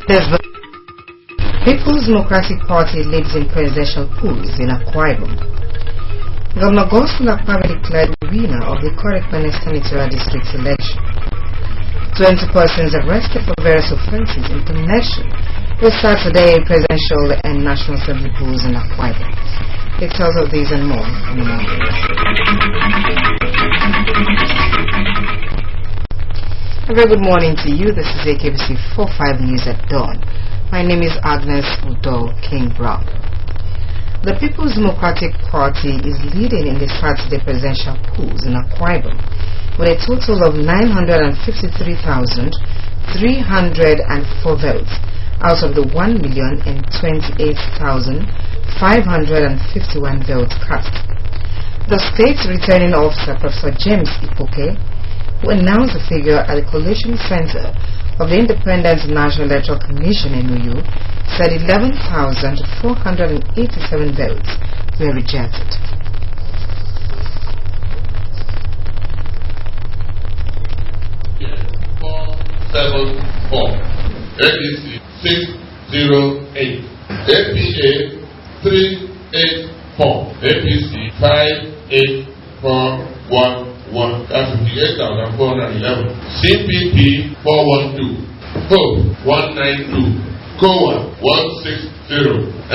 The People's Democratic Party leads in presidential polls in Akwa Ibom. Governor Godswill Akpabio declared winner of the Korikpene Senatorial District election. 20 persons arrested for various offences in connection with Saturday presidential and National Assembly polls in Akwa Ibom. Details of these and more in a moment. A very good morning to you. This is AKBC 45 News at Dawn. My name is Agnes Udo King Brown. The People's Democratic Party is leading in the Saturday presidential polls in Akwa Ibom with a total of 953,304 votes out of the 1,028,551 votes cast. The state's returning officer, Professor James Ipoke, who announced the figure at the Collation Center of the Independent National Electoral Commission in Uyu, said 11,487 votes were rejected. APC 608, APA 384, APC 5841, that's 58,411, CPP 412, HOPE 192, COA 160,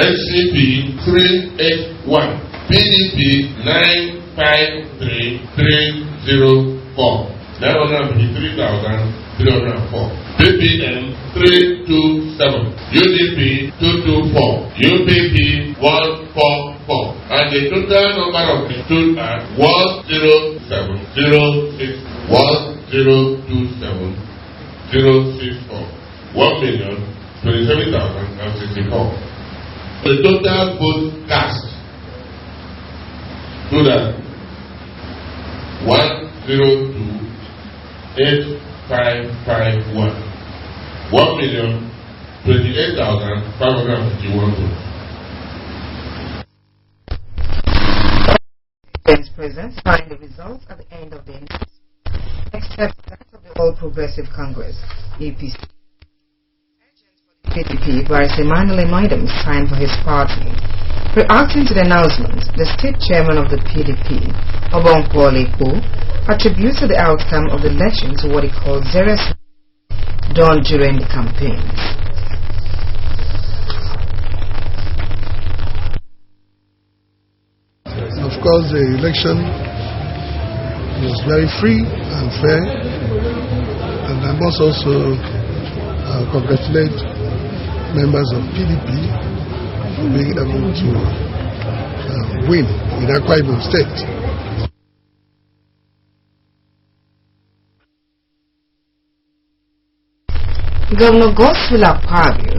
NCP 381, PDP 953304, 953,304, BPM 327, UDP 224, UPP 144, and the total number of the stood at 1,070,6, 1,027,064, 1,027,064. The total vote cast stood at 102,851, 1,028,551 votes. President signed the results at the end of the index, except that of the All Progressive Congress, APC. PDP, whereas Emmanuel Maidam signed for his party. Reacting to the announcement, the state chairman of the PDP, Obonkwo Leku, attributed the outcome of the election to what he called zealous done during the campaigns. Of course, the election was very free and fair, and I must also congratulate members of PDP for being able to win in Akwa Ibom State. Governor Godswill Akpabio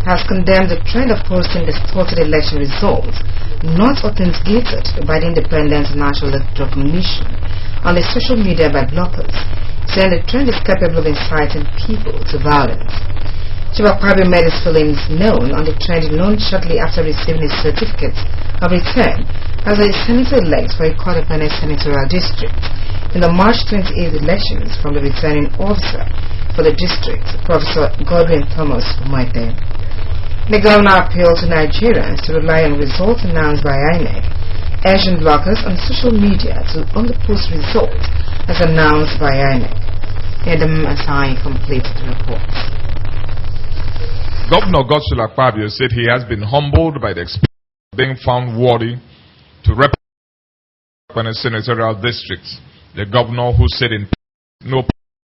has condemned the trend of posting distorted election results not authenticated by the Independent National Electoral Commission on the social media by bloggers, saying the trend is capable of inciting people to violence. Chief Akpabio made his feelings known on the trend shortly after receiving his certificate of return as a senator-elect for a Korikpene Senatorial District in the March 28th elections from the returning officer for the district, Professor Godwin Thomas Umaite. The governor appealed to Nigerians to rely on results announced by INEC, urging bloggers on social media to only post results as announced by INEC. Adam Asai completes the report. Governor Godswill Akpabio said he has been humbled by the experience of being found worthy to represent a senatorial district. The governor, who said in no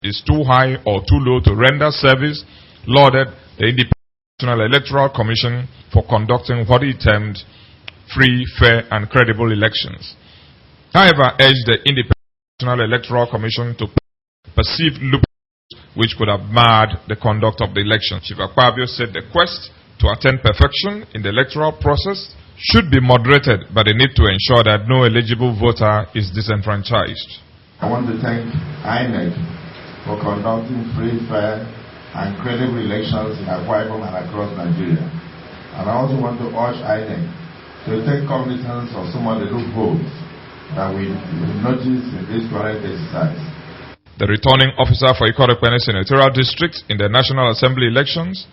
is too high or too low to render service, lauded the Independent National Electoral Commission for conducting what he termed free, fair, and credible elections. However, urged the Independent National Electoral Commission to perceive loopholes which could have marred the conduct of the election. Chief Akpabio said the quest to attain perfection in the electoral process should be moderated, but they need to ensure that no eligible voter is disenfranchised. I want to thank INEC for conducting free, fair, and credible elections in Akwa Ibom and across Nigeria. And I also want to urge INEC to take cognizance of some of the loopholes that we notice in this current exercise. The returning officer for Korikpene Senatorial District in the National Assembly elections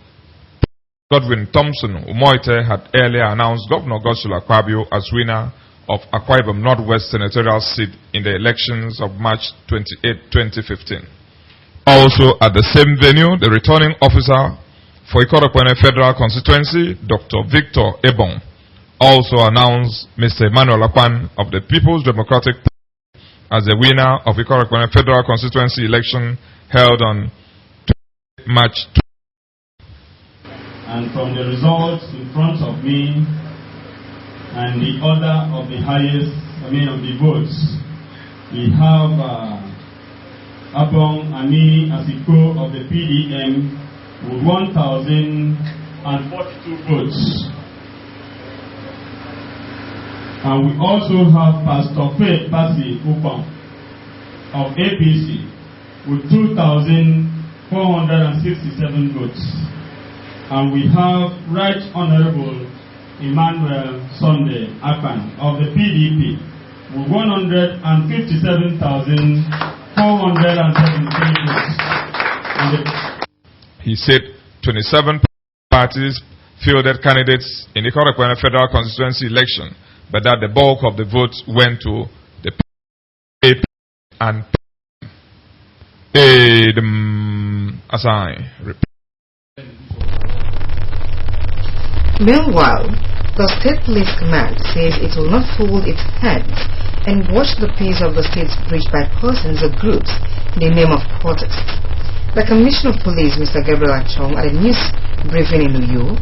Godwin Thompson Umoite had earlier announced Governor Godswill Akpabio as winner of Akwa Ibom Northwest senatorial seat in the elections of March 28, 2015. Also at the same venue, the returning officer for Ikorokwene Federal Constituency, Dr. Victor Ebong, also announced Mr. Emmanuel Akpan of the People's Democratic Party as the winner of Ikorokwene Federal Constituency election held on March 20. And from the results in front of me and the order of the highest, of the votes, we have Abong Ani Asiko of the PDM with 1,042 votes. And we also have Pastor Faith Pasi Upang of APC with 2,467 votes. And we have Right Honorable Emmanuel Sunday Akpan of the PDP with 157,473 votes. He said 27 parties fielded candidates in the Ikorokwene Federal Constituency election, but that the bulk of the votes went to the PDP and Meanwhile, the State Police Command says it will not fold its hands and watch the peace of the states breached by persons or groups in the name of protest. The Commissioner of Police, Mr. Gabriel Achong, at a news briefing in Uyo,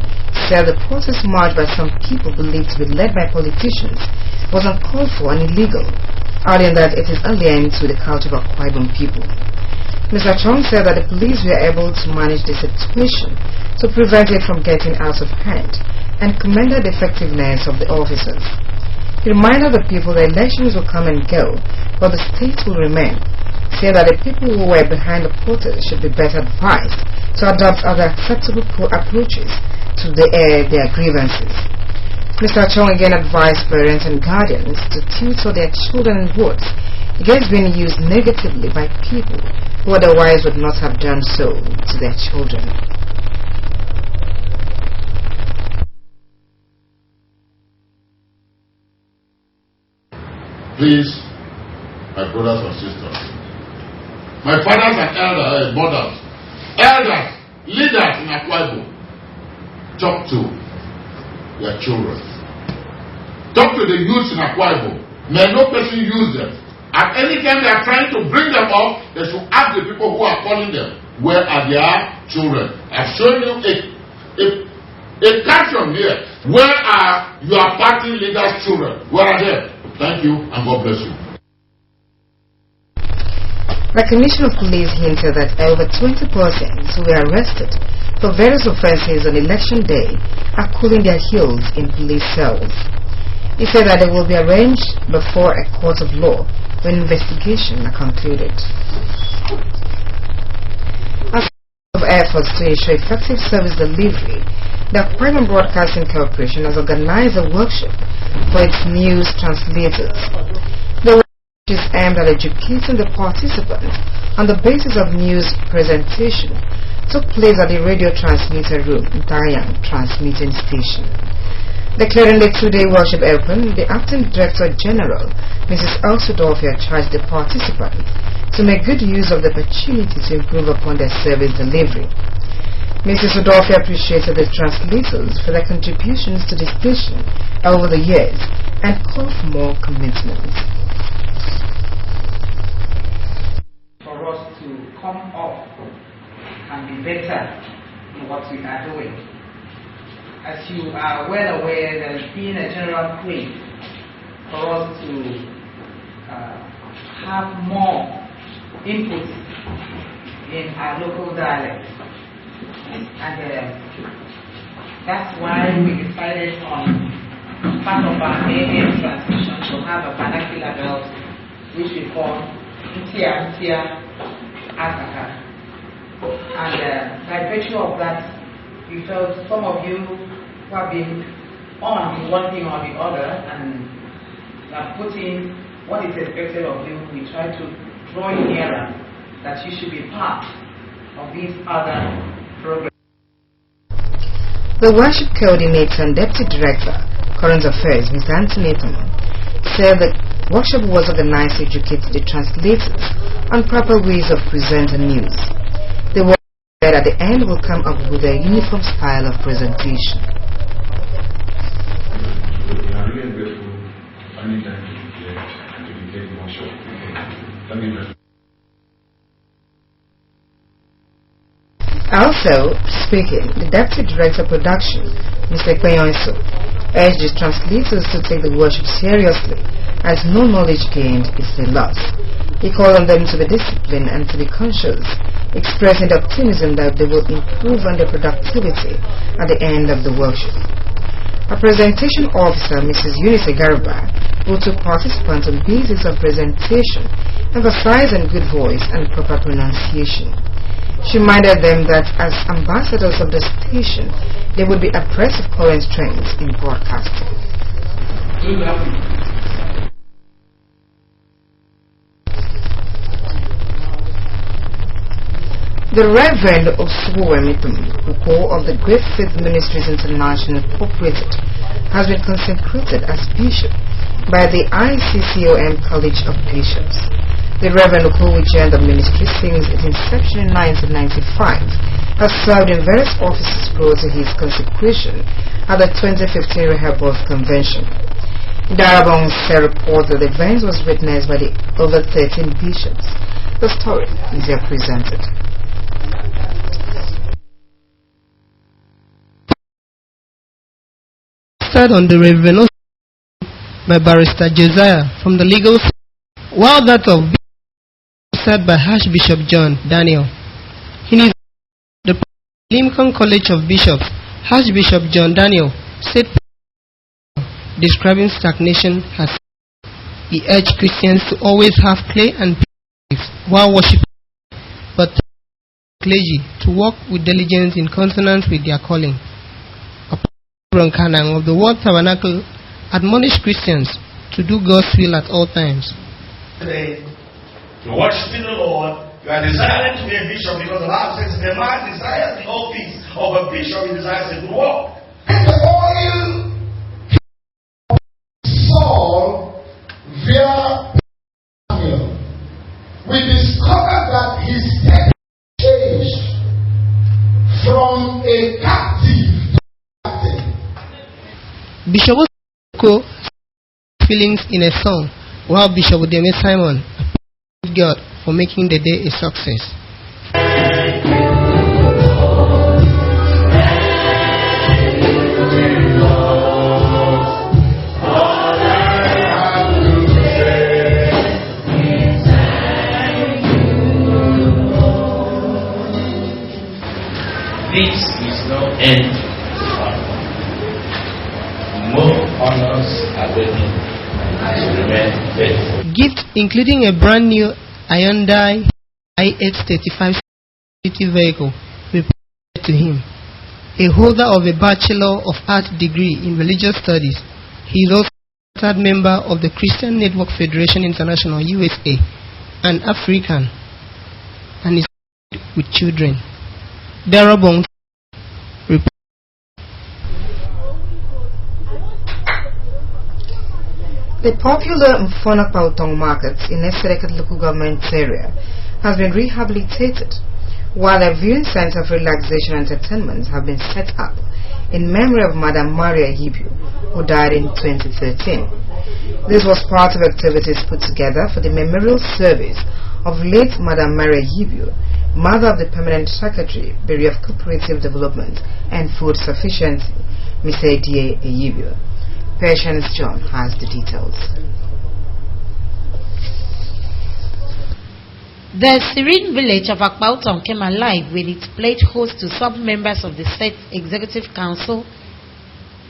said the protest march by some people believed to be led by politicians was uncalled for and illegal, adding that it is aligned to the culture of Akwa Ibom people. Mr. Achong said that the police were able to manage the situation to prevent it from getting out of hand and commended the effectiveness of the officers. He reminded the people that elections will come and go, but the state will remain, saying that the people who were behind the protest should be better advised to adopt other acceptable approaches to their grievances. Mr. Achong again advised parents and guardians to tutor their children in words against being used negatively by people who otherwise would not have done so to their children. Please, my brothers and sisters, my fathers and mothers, elders, leaders in Akwa Ibom, talk to their children. Talk to the youths in Akwa Ibom. May no person use them. At any time they are trying to bring them up, they should ask the people who are calling them, where are their children? I've shown you a caption here. Where are your party leaders' children? Where are they? Thank you and God bless you. The Commissioner of Police hinted that over 20 persons who were arrested for various offences on election day are cooling their heels in police cells. He said that they will be arranged before a court of law when investigations are concluded. As part of efforts to ensure effective service delivery, the Akwa Ibom Broadcasting Corporation has organized a workshop for its news translators. The workshop is aimed at educating the participants on the basis of news presentation took place at the radio transmitter room in Tayang Transmitting Station. Declaring the two-day workshop open, the Acting Director General, Mrs. Elsudorfia, charged the participants to make good use of the opportunity to improve upon their service delivery. Mrs. Udorfia appreciated the translators for their contributions to the station over the years and called for more commitment. For us to come up and be better in what we are doing. As you are well aware, there has been a general plea for us to have more input in our local dialects. And that's why we decided on part of our AM transmission to have a vernacular belt, which we call Ntia Akaka. And by virtue of that, we felt some of you who have been on one thing or the other and have put in what is expected of you, we try to draw you nearer that you should be part of these other programs. The worship coordinator and deputy director, Current Affairs, Mr. Anthony Etoman, said the workshop was organized to educate the translators on proper ways of presenting news. The workshop said at the end will come up with a uniform style of presentation. We are really grateful finding time to be here and to educate the workshop. Let me know. Also speaking, the Deputy Director of Production, Mr. Ekpenyonso, urged the translators to take the worship seriously, as no knowledge gained is a loss. He called on them to be disciplined and to be conscious, expressing the optimism that they will improve on their productivity at the end of the workshop. A presentation officer, Mrs. Eunice Garba, who took participants on basis of presentation, emphasizing good voice and proper pronunciation. She reminded them that as ambassadors of the station, they would be abreast of current trends in broadcasting. The Reverend Osuwe Mitum, Uko of the Great Faith Ministries International Incorporated, has been consecrated as bishop by the ICCOM College of Bishops. The Reverend Uko, which joined the ministry since its inception in 1995, has served in various offices prior to his consecration at the 2015 Rehoboth Convention. Darabong reports that the event was witnessed by the over 13 bishops. The story is here presented. On the Reverend by Barrister Josiah from the legal side, while that of said by Archbishop John Daniel. In the Lincoln College of Bishops, Archbishop John Daniel said, describing stagnation as he urged Christians to always have clay and pieces while worshiping, but clergy to work with diligence in consonance with their calling. Kanang of the World Tabernacle admonished Christians to do God's will at all times. Today, you're worshiping the Lord, you are desiring to be a bishop because the Bible says the man desires the office of a bishop, he desires a good work. And the oil Saul via Samuel, we discover that his state changed from a captive to a captain. Bishop Oko feelings in a song, while Bishop Udeme Simon appreciated God for making the day a success. This is no end to honor. More honors are waiting to remain faithful. Gift including a brand new Hyundai i835 city vehicle reported to him. A holder of a Bachelor of Arts degree in religious studies, he is also a third member of the Christian Network Federation International USA, an African, and is with children. Darabong reported. The popular Mfona Pautong market in Esereket local government area has been rehabilitated, while a viewing center for relaxation and entertainment have been set up in memory of Madam Maria Yibu, who died in 2013. This was part of activities put together for the memorial service of late Madam Maria Yibu, mother of the Permanent Secretary, Bureau of Cooperative Development and Food Sufficiency, Mr. D.A. Yibu. Patience John has the details. The serene village of Akpautong came alive when it played host to some members of the State Executive Council,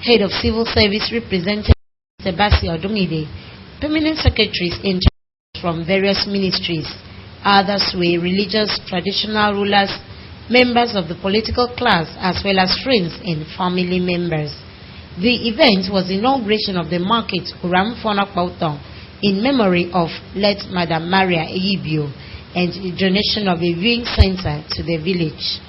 Head of Civil Service Representative Sebastian Odungide, Permanent Secretaries in charge from various ministries. Others were religious traditional rulers, members of the political class, as well as friends and family members. The event was the inauguration of the market Uram Fona Pautong in memory of late Madam Maria Eyibio and the donation of a viewing center to the village.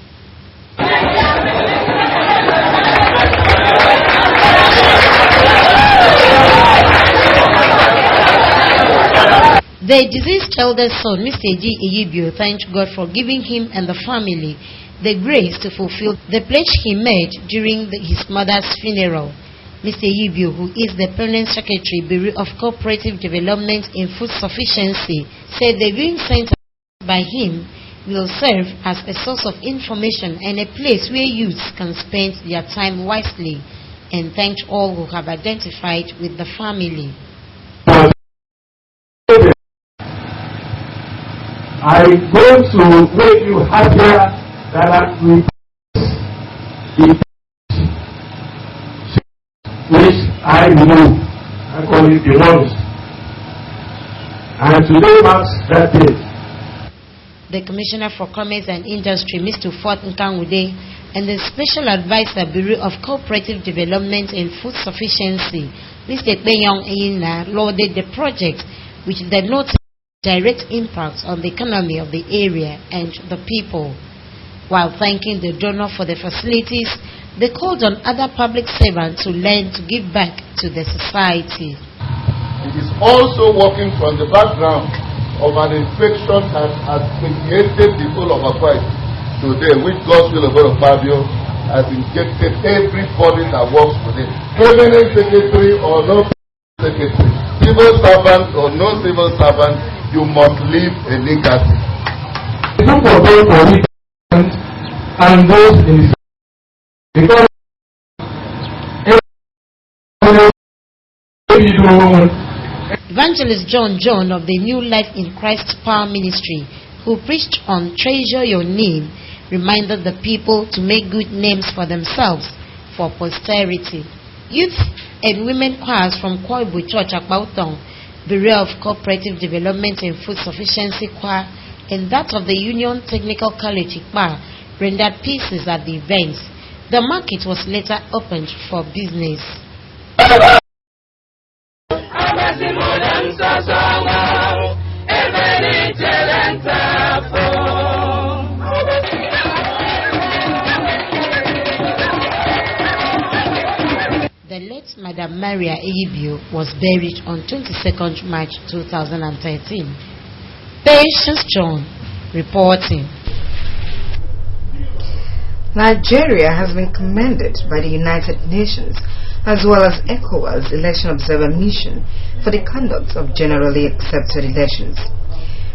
The deceased eldest son, Mr. Eji Iyibio, thanked God for giving him and the family the grace to fulfill the pledge he made during his mother's funeral. Mr. Iyibio, who is the Permanent Secretary, Bureau of Cooperative Development in Food Sufficiency, said the viewing center by him will serve as a source of information and a place where youths can spend their time wisely, and thanked all who have identified with the family. I go to make you happier that we which I know, I call it the ones. And today marks that day. The Commissioner for Commerce and Industry, Mr. Fort Nkangude, and the Special Advisor, Bureau of Cooperative Development and Food Sufficiency, Mr. Penyong Eina, lauded the project, which did not have direct impact on the economy of the area and the people. While thanking the donor for the facilities, they called on other public servants to learn to give back to the society. It is also working from the background of an infection that has permeated the whole of Akwa today, which God's will of Fabio has injected everybody that works with it. Permanent secretary or no secretary, civil servant or no civil servant, you must leave a legacy. Look for those politicians and those in the because Evangelist John of the New Life in Christ Power Ministry, who preached on Treasure Your Name, reminded the people to make good names for themselves for posterity. Youth and women choirs from Koibu Church Akbautong, Bureau of Cooperative Development and Food Sufficiency Choir, and that of the Union Technical College Ikpa rendered pieces at the events. The market was later opened for business. The late Madam Maria Iyibio was buried on 22nd March 2013. Patience John reporting. Nigeria has been commended by the United Nations as well as ECOWAS Election Observer Mission for the conduct of generally accepted elections.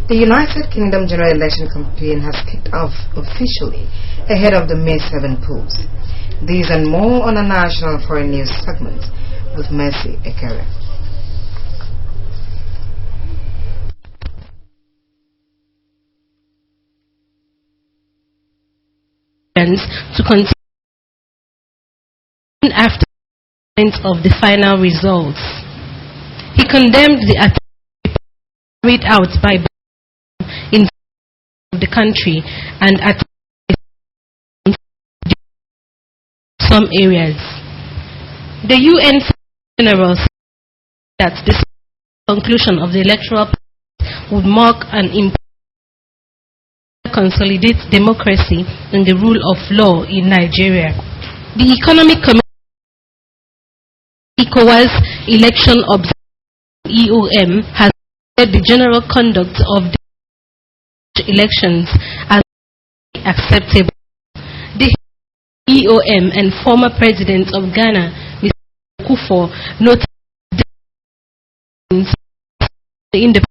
The United Kingdom General Election Campaign has kicked off officially ahead of the May 7 polls. These and more on a national foreign news segment with Mercy Ekere. To continue after of the final results. He condemned the attack carried out by in the country and at some areas. The UN General said that the conclusion of the electoral process would mark an important consolidate democracy and the rule of law in Nigeria. The Economic Committee ECOWAS Election Observer EOM has said the general conduct of the elections as acceptable. The EOM and former President of Ghana, Mr. Akufo, noted the independent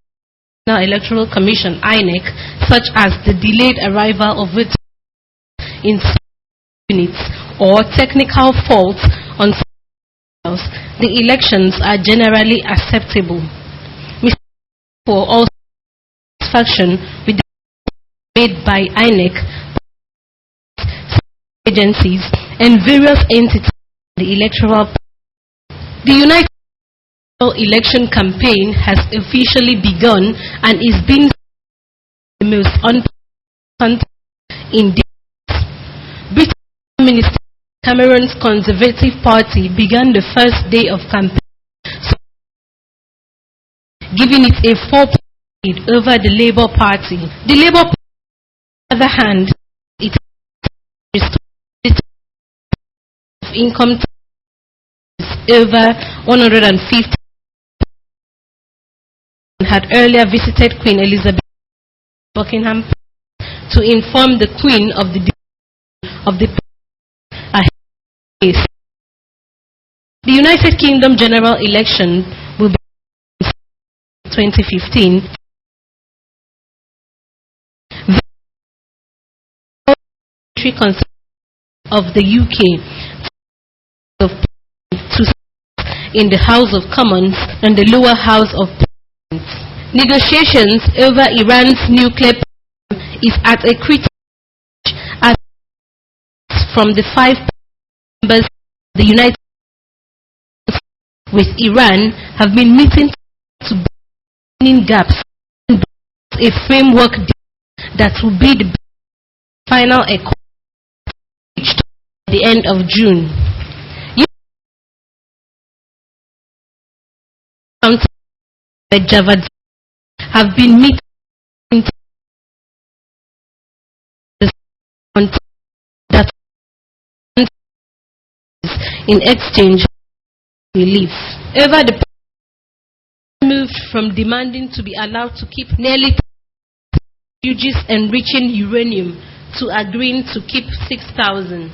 Electoral Commission (INEC), such as the delayed arrival of votes in units or technical faults on files, the elections are generally acceptable. Mr. For also satisfaction with the made by INEC, agencies, and various entities in the electoral. The United Election campaign has officially begun and is being the most unprecedented in decades. British Prime Minister Cameron's Conservative Party began the first day of campaign, giving it a 4-point lead over the Labour Party. The Labour Party, on the other hand, it restored income tax over 150 had earlier visited Queen Elizabeth Buckingham to inform the Queen of the case. The United Kingdom general election will be 2015. Of the UK in the House of Commons and the lower House of Parliament. Negotiations over Iran's nuclear program is at a critical stage as from the 5 members of the United States with Iran have been meeting to bridge gaps and a framework deal that will be the final accord reached at the end of June. Javad have been meeting that in exchange for relief. Over the moved from demanding to be allowed to keep nearly refugees enriching uranium to agreeing to keep 6,000.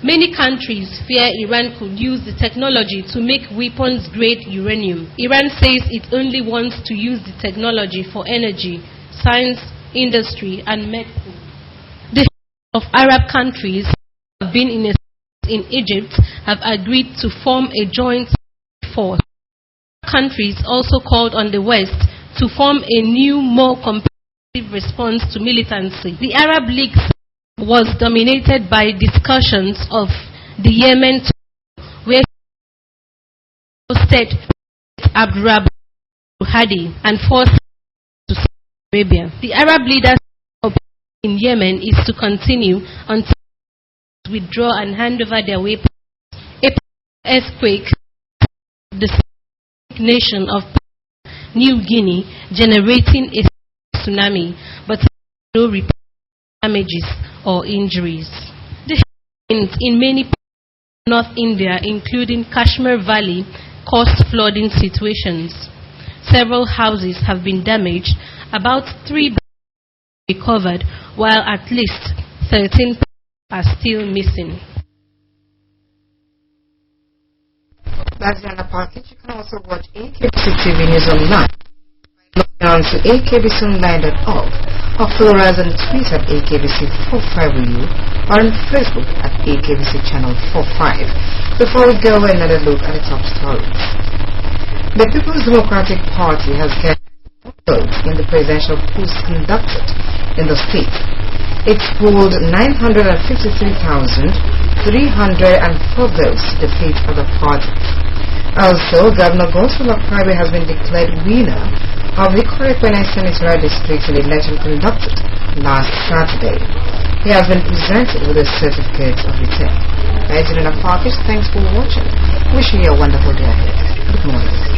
Many countries fear Iran could use the technology to make weapons-grade uranium. Iran says it only wants to use the technology for energy, science, industry, and medicine. The of Arab countries have been in Egypt have agreed to form a joint force. Countries also called on the West to form a new, more comprehensive response to militancy. The Arab League was dominated by discussions of the Yemen, where hosted Abdurrahman Hadi and forced to Saudi Arabia. The Arab leaders in Yemen is to continue until they withdraw and hand over their weapons. A earthquake, the nation of New Guinea, generating a tsunami, but no report of damages or injuries. The hurricanes in many parts of North India, including Kashmir Valley, caused flooding situations. Several houses have been damaged, about 3 recovered, while at least 13 are still missing. That's the other package. You can also watch AKBC TV News online. Log on to akbconline.org or follow us on Twitter at AKBC45EU or on Facebook at AKBC Channel 45. Before we go, another look at the top stories. The People's Democratic Party has gained votes in the presidential polls conducted in the state. It polled 953,304 votes to defeat other parties. Also, Governor Godswill Akpabio has been declared winner of the Korepene Senatorial District in the election conducted last Saturday. He has been presented with a certificate of return. Thanks for watching. Wishing you a wonderful day ahead. Good morning.